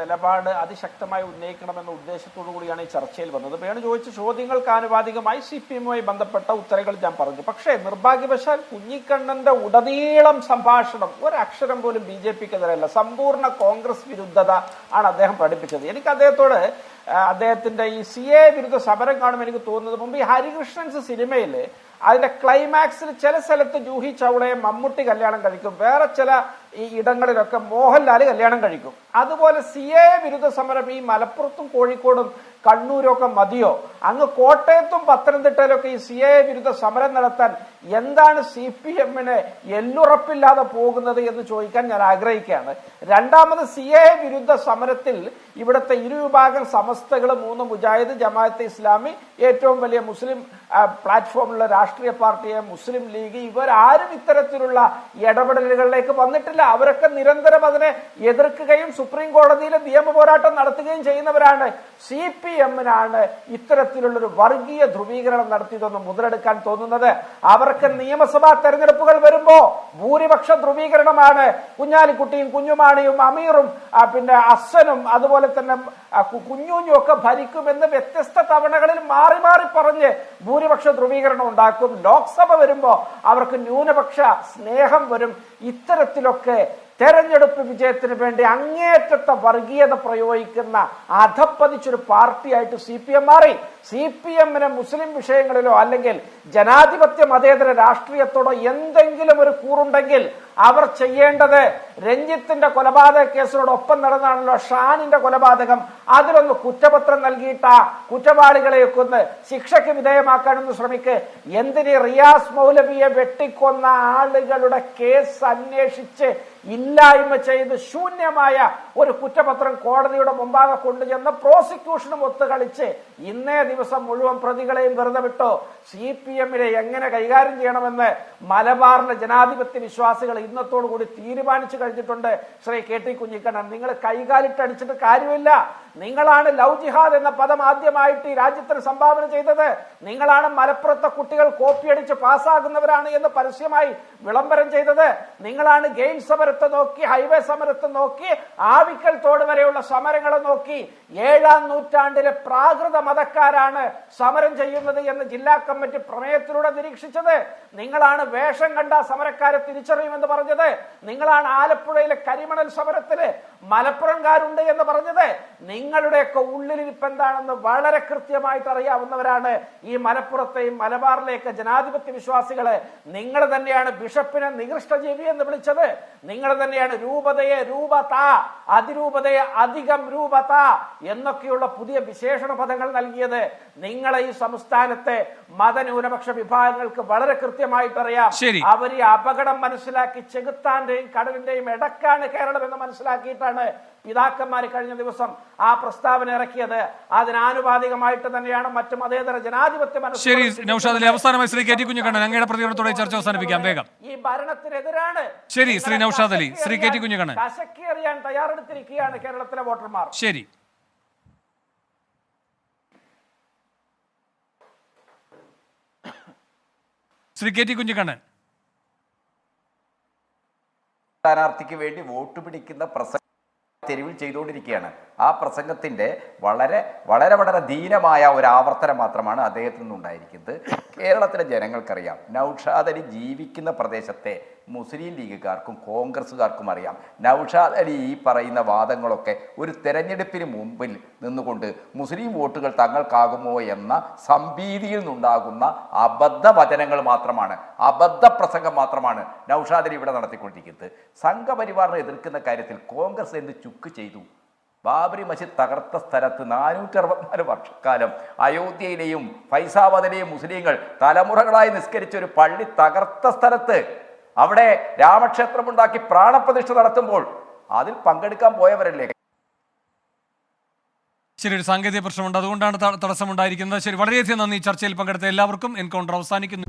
നിലപാട് അതിശക്തമായി ഉന്നയിക്കണമെന്ന ഉദ്ദേശത്തോടു കൂടിയാണ് ഈ ചർച്ചയിൽ വന്നത്. വേണു ചോദിച്ച ചോദ്യങ്ങൾക്ക് ആനുപാതികമായി CPM-മായി ബന്ധപ്പെട്ട ഉത്തരങ്ങൾ ഞാൻ പറഞ്ഞു. പക്ഷേ നിർഭാഗ്യവശാൽ കുഞ്ഞിക്കണ്ണന്റെ ഉടനീളം സംഭാഷണം ഒരക്ഷരം പോലും BJP-ക്കെതിരല്ല, സമ്പൂർണ്ണ കോൺഗ്രസ് വിരുദ്ധത ആണ് അദ്ദേഹം പഠിപ്പിച്ചത്. എനിക്ക് അദ്ദേഹത്തോട് അദ്ദേഹത്തിന്റെ ഈ CA വിരുദ്ധ സമരം കാണുമ്പോൾ എനിക്ക് തോന്നുന്നത്, മുമ്പ് ഈ ഹരികൃഷ്ണൻസ് സിനിമയിൽ അതിന്റെ ക്ലൈമാക്സിൽ ചില സ്ഥലത്ത് ജൂഹി ചൗളയെ മമ്മൂട്ടി കല്യാണം കഴിക്കും, വേറെ ചില ഈ ഇടങ്ങളിലൊക്കെ മോഹൻലാൽ കല്യാണം കഴിക്കും. അതുപോലെ CA വിരുദ്ധ സമരം ഈ മലപ്പുറത്തും കോഴിക്കോടും കണ്ണൂരൊക്കെ മതിയോ? അങ്ങ് കോട്ടയത്തും പത്തനംതിട്ടയിലൊക്കെ ഈ CA വിരുദ്ധ സമരം നടത്താൻ എന്താണ് CPM-ന് എല്ലുറപ്പില്ലാതെ പോകുന്നത് എന്ന് ചോദിക്കാൻ ഞാൻ ആഗ്രഹിക്കുകയാണ്. രണ്ടാമത് CA വിരുദ്ധ സമരത്തിൽ ഇവിടുത്തെ ഇരുവിഭാഗം സമസ്തകൾ, 3 മുജാഹിദ്, ജമാഅത്തെ ഇസ്ലാമി, ഏറ്റവും വലിയ മുസ്ലിം പ്ലാറ്റ്ഫോമുള്ള രാഷ്ട്രീയ പാർട്ടിയെ മുസ്ലിം ലീഗ്, ഇവരാരും ഇത്തരത്തിലുള്ള ഇടപെടലുകളിലേക്ക് വന്നിട്ടില്ല. അവരൊക്കെ നിരന്തരം അതിനെ എതിർക്കുകയും സുപ്രീം കോടതിയിൽ നിയമ പോരാട്ടം നടത്തുകയും ചെയ്യുന്നവരാണ്. CPM-നാണ് ഇത്തരത്തിലുള്ളൊരു വർഗീയ ധ്രുവീകരണം നടത്തിയതെന്ന് മുതലെടുക്കാൻ തോന്നുന്നത്. അവർക്ക് നിയമസഭാ തെരഞ്ഞെടുപ്പുകൾ വരുമ്പോ ഭൂരിപക്ഷ ധ്രുവീകരണമാണ്. കുഞ്ഞാലിക്കുട്ടിയും കുഞ്ഞുമാണിയും അമീറും പിന്നെ അസ്സനും അതുപോലെ തന്നെ കുഞ്ഞൂഞ്ഞും ഒക്കെ ഭരിക്കുമെന്ന് വ്യത്യസ്ത തവണകളിൽ മാറി മാറി പറഞ്ഞ് ഭൂരിപക്ഷ ധ്രുവീകരണം ഉണ്ടാക്കും. ലോക്സഭ വരുമ്പോ അവർക്ക് ന്യൂനപക്ഷ സ്നേഹം വരും. ഇത്തരത്തിലൊക്കെ തെരഞ്ഞെടുപ്പ് വിജയത്തിന് വേണ്ടി അങ്ങേയറ്റത്തെ വർഗീയത പ്രയോഗിക്കുന്ന അധപ്പതിച്ചൊരു പാർട്ടിയായിട്ട് CPM മാറി. CPM-ന് മുസ്ലിം വിഷയങ്ങളിലോ അല്ലെങ്കിൽ ജനാധിപത്യ മതേതര രാഷ്ട്രീയത്തോടോ എന്തെങ്കിലും ഒരു കൂറുണ്ടെങ്കിൽ അവർ ചെയ്യേണ്ടത്, രഞ്ജിത്തിന്റെ കൊലപാതക കേസിനോടൊപ്പം നടന്നാണല്ലോ ഷാനിന്റെ കൊലപാതകം, അതിലൊന്ന് കുറ്റപത്രം നൽകിയിട്ട കുറ്റവാളികളെയൊക്കെ ഒന്ന് ശിക്ഷയ്ക്ക് വിധേയമാക്കാനൊന്ന് ശ്രമിക്ക്. എന്തിന് റിയാസ് മൗലവിയെ വെട്ടിക്കൊന്ന ആളുകളുടെ കേസ് അന്വേഷിച്ച് ഇല്ലായ്മ ചെയ്ത് ശൂന്യമായ ഒരു കുറ്റപത്രം കോടതിയുടെ മുമ്പാകെ കൊണ്ടുചെന്ന് പ്രോസിക്യൂഷനും ഒത്തുകളിച്ച് ഇന്നേ ദിവസം മുഴുവൻ പ്രതികളെയും വെറുതെ വിട്ടോ. CPM-നെ എങ്ങനെ കൈകാര്യം ചെയ്യണമെന്ന് മലബാറിലെ ജനാധിപത്യ വിശ്വാസികൾ ഇന്നത്തോടു കൂടി തീരുമാനിച്ചു കഴിഞ്ഞിട്ടുണ്ട്. ശ്രീ KT കുഞ്ഞിക്കണ്ണൻ, നിങ്ങൾ കൈകാലിട്ടടിച്ചിട്ട് കാര്യമില്ല. നിങ്ങളാണ് ലവ് ജിഹാദ് എന്ന പദം ആദ്യമായിട്ട് ഈ രാജ്യത്തിന് സംഭാവന ചെയ്തത്. നിങ്ങളാണ് മലപ്പുറത്തെ കുട്ടികൾ കോപ്പിയടിച്ച് പാസ്സാകുന്നവരാണ് എന്ന് പരസ്യമായി വിളംബരം ചെയ്തത്. നിങ്ങളാണ് ഗെയിം സമരത്തെ നോക്കി, ഹൈവേ സമരത്തെ നോക്കി, ആവിക്കൽ തോട് വരെയുള്ള സമരങ്ങളെ നോക്കി 7-ാം നൂറ്റാണ്ടിലെ പ്രാകൃത മതക്കാരാണ് സമരം ചെയ്യുന്നത് എന്ന് ജില്ലാ കമ്മിറ്റി പ്രമേയത്തിലൂടെ നിരീക്ഷിച്ചത്. നിങ്ങളാണ് വേഷം കണ്ട സമരക്കാരെ തിരിച്ചറിയുമെന്ന് പറഞ്ഞത്. നിങ്ങളാണ് ആലപ്പുഴയിലെ കരിമണൽ സമരത്തില് മലപ്പുറംകാരുണ്ട് എന്ന് പറഞ്ഞത്. നിങ്ങളുടെയൊക്കെ ഉള്ളിലിരിപ്പ് എന്താണെന്ന് വളരെ കൃത്യമായിട്ട് അറിയാവുന്നവരാണ് ഈ മലപ്പുറത്തെയും മലബാറിലെയൊക്കെ ജനാധിപത്യ വിശ്വാസികള്. നിങ്ങൾ തന്നെയാണ് ബിഷപ്പിനെ നികൃഷ്ടജീവി എന്ന് വിളിച്ചത്. നിങ്ങൾ തന്നെയാണ് രൂപതയെ രൂപത, അതിരൂപതയെ അധികം രൂപത എന്നൊക്കെയുള്ള പുതിയ വിശേഷണ പദങ്ങൾ നൽകിയത്. നിങ്ങളെ ഈ സംസ്ഥാനത്തെ മതന്യൂനപക്ഷ വിഭാഗങ്ങൾക്ക് വളരെ കൃത്യമായിട്ട് അറിയാം. അവർ ഈ അപകടം മനസ്സിലാക്കി ചെകുത്താന്റെയും കടലിന്റെയും ഇടക്കാണ് കേരളം എന്ന് മനസ്സിലാക്കിയിട്ടാണ് പിതാക്കന്മാർ കഴിഞ്ഞ ദിവസം ആ പ്രസ്താവന ഇറക്കിയത്. അതിനാനുപാതികമായിട്ട് തന്നെയാണ് മറ്റു മതേതര ജനാധിപത്യ അവസാനമായി ശ്രീ KT കുഞ്ഞിക്കണ്ണൻ, അങ്ങയുടെ പ്രതികരണത്തോടെ ചർച്ച അവസാനിപ്പിക്കാം വേഗം. ഈ ഭരണത്തിനെതിരാണ്. ശരി ശ്രീ നൗഷാദ് അലി, ശ്രീ KT കുഞ്ഞിക്കണ്ണൻ. കശക്കി എറിയാൻ തയ്യാറെടുത്തിരിക്കുകയാണ് കേരളത്തിലെ വോട്ടർമാർ. ശരി. ശ്രീ KT കുഞ്ഞിക്കണ്ണൻ, സ്ഥാനാർത്ഥിക്ക് വേണ്ടി വോട്ട് പിടിക്കുന്ന പ്രസംഗം തെരുവിൽ ചെയ്തുകൊണ്ടിരിക്കുകയാണ്. ആ പ്രസംഗത്തിന്റെ വളരെ വളരെ വളരെ ദീനമായ ഒരു ആവർത്തനം മാത്രമാണ് അദ്ദേഹത്തിൽ നിന്നുണ്ടായിരിക്കുന്നത്. കേരളത്തിലെ ജനങ്ങൾക്കറിയാം, നൗഷാദ് അലി ജീവിക്കുന്ന പ്രദേശത്തെ മുസ്ലിം ലീഗുകാർക്കും കോൺഗ്രസ്സുകാർക്കും അറിയാം. നൗഷാദ് അലി ഈ പറയുന്ന വാദങ്ങളൊക്കെ ഒരു തെരഞ്ഞെടുപ്പിന് മുമ്പിൽ നിന്നുകൊണ്ട് മുസ്ലിം വോട്ടുകൾ തങ്ങൾക്കാകുമോ എന്ന സംഭീതിയിൽ നിന്നുണ്ടാകുന്ന അബദ്ധ വചനങ്ങൾ മാത്രമാണ്, അബദ്ധ പ്രസംഗം മാത്രമാണ് നൗഷാദ് അലി ഇവിടെ നടത്തിക്കൊണ്ടിരിക്കുന്നത്. സംഘപരിവാറിനെ എതിർക്കുന്ന കാര്യത്തിൽ കോൺഗ്രസ് എന്ത് ചുക്ക് ചെയ്തു? ബാബരി മസ്ജിദ് തകർത്ത സ്ഥലത്ത് 464 വർഷക്കാലം അയോധ്യയിലെയും ഫൈസാബാദിലെയും മുസ്ലിങ്ങൾ തലമുറകളായി നിസ്കരിച്ച ഒരു പള്ളി തകർത്ത സ്ഥലത്ത് അവിടെ രാമക്ഷേത്രമുണ്ടാക്കി പ്രാണപ്രതിഷ്ഠ നടത്തുമ്പോൾ അതിൽ പങ്കെടുക്കാൻ പോയവരല്ലേ? ശരി, ഒരു സാങ്കേതിക പ്രശ്നമുണ്ട്, അതുകൊണ്ടാണ് തടസ്സമുണ്ടായിരിക്കുന്നത്. ശരി, വളരെയധികം നന്ദി. ചർച്ചയിൽ പങ്കെടുത്ത എല്ലാവർക്കും. എൻകൗണ്ടർ അവസാനിക്കുന്നു.